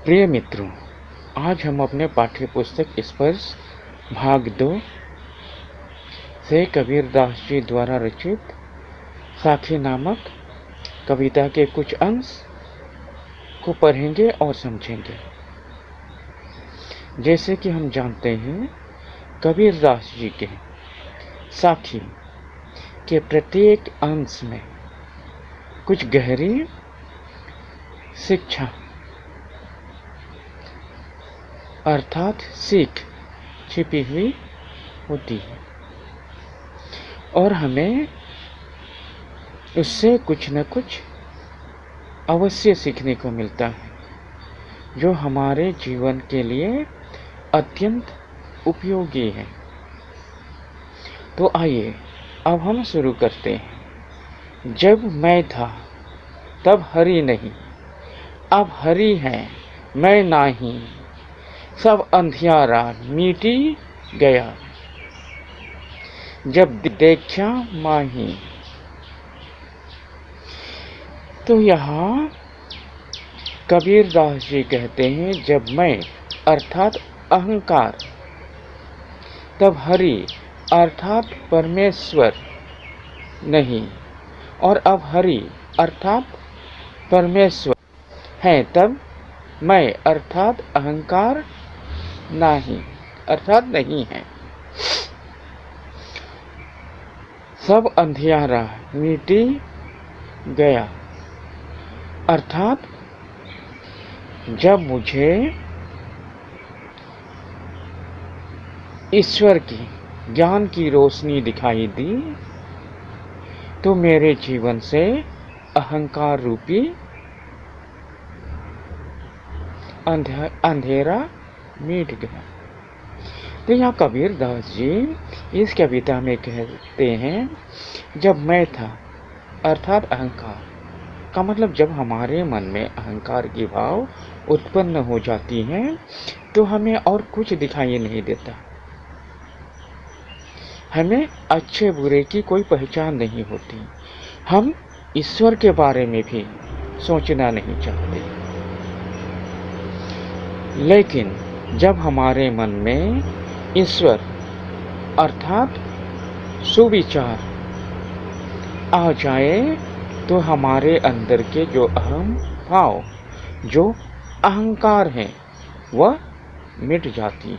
प्रिय मित्रों, आज हम अपने पाठ्य पुस्तक स्पर्श भाग 2 से कबीरदास जी द्वारा रचित साखी नामक कविता के कुछ अंश को पढ़ेंगे और समझेंगे। जैसे कि हम जानते हैं, कबीरदास जी के साखी के प्रत्येक अंश में कुछ गहरी शिक्षा अर्थात सीख छिपी हुई होती है और हमें उससे कुछ न कुछ अवश्य सीखने को मिलता है, जो हमारे जीवन के लिए अत्यंत उपयोगी है। तो आइए अब हम शुरू करते हैं। जब मैं था तब हरि नहीं, अब हरि है मैं नाही, सब अंधियारा मिटी गया, जब देखा माही। तो यहाँ कबीरदास जी कहते हैं, जब मैं अर्थात अहंकार, तब हरि अर्थात परमेश्वर नहीं, और अब हरि अर्थात परमेश्वर है, तब मैं अर्थात अहंकार नहीं अर्थात नहीं है। सब अंधियारा मिटी गया, अर्थात जब मुझे ईश्वर की ज्ञान की रोशनी दिखाई दी, तो मेरे जीवन से अहंकार रूपी अंधेरा मिट गया। तो यहाँ कबीरदास जी इस कविता में कहते हैं, जब मैं था अर्थात अहंकार का मतलब, जब हमारे मन में अहंकार की भाव उत्पन्न हो जाती हैं तो हमें और कुछ दिखाई नहीं देता, हमें अच्छे बुरे की कोई पहचान नहीं होती, हम ईश्वर के बारे में भी सोचना नहीं चाहते। लेकिन जब हमारे मन में ईश्वर अर्थात सुविचार आ जाए, तो हमारे अंदर के जो अहम भाव, जो अहंकार है, वह मिट जाती है,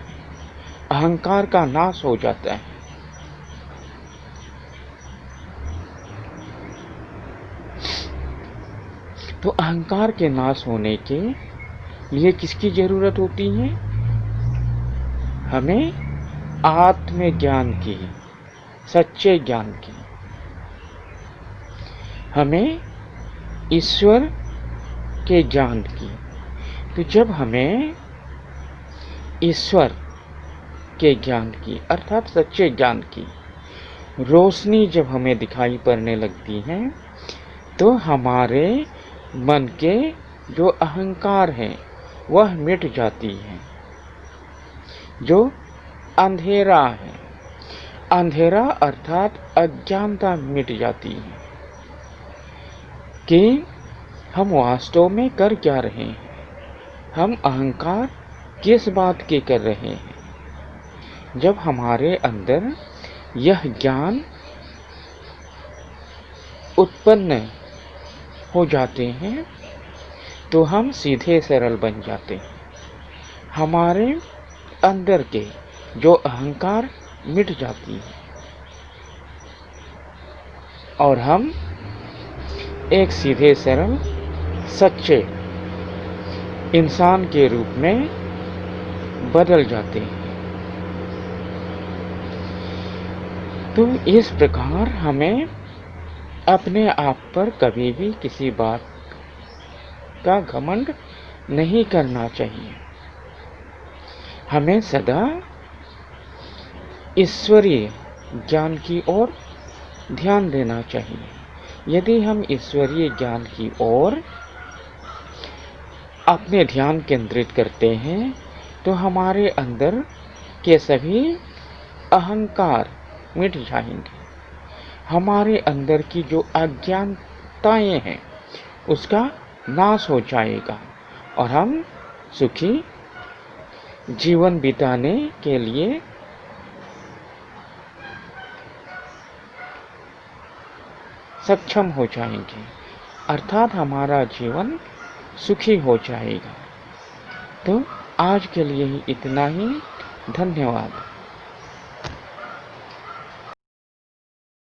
अहंकार का नाश हो जाता है। तो अहंकार के नाश होने के लिए किसकी जरूरत होती है? हमें आत्मज्ञान की, सच्चे ज्ञान की, हमें ईश्वर के ज्ञान की। तो जब हमें ईश्वर के ज्ञान की अर्थात सच्चे ज्ञान की रोशनी जब हमें दिखाई पड़ने लगती है, तो हमारे मन के जो अहंकार है वह मिट जाती है, जो अंधेरा है, अंधेरा अर्थात अज्ञानता मिट जाती है कि हम वास्तव में कर क्या रहे हैं, हम अहंकार किस बात के कर रहे हैं। जब हमारे अंदर यह ज्ञान उत्पन्न हो जाते हैं, तो हम सीधे सरल बन जाते हैं, हमारे अंदर के जो अहंकार मिट जाती है और हम एक सीधे सरल सच्चे इंसान के रूप में बदल जाते हैं। तो इस प्रकार हमें अपने आप पर कभी भी किसी बात का घमंड नहीं करना चाहिए, हमें सदा ईश्वरीय ज्ञान की ओर ध्यान देना चाहिए। यदि हम ईश्वरीय ज्ञान की ओर अपने ध्यान केंद्रित करते हैं, तो हमारे अंदर के सभी अहंकार मिट जाएंगे, हमारे अंदर की जो अज्ञानताएं हैं उसका नाश हो जाएगा और हम सुखी जीवन बिताने के लिए सक्षम हो जाएंगे, अर्थात हमारा जीवन सुखी हो जाएगा। तो आज के लिए ही इतना ही। धन्यवाद।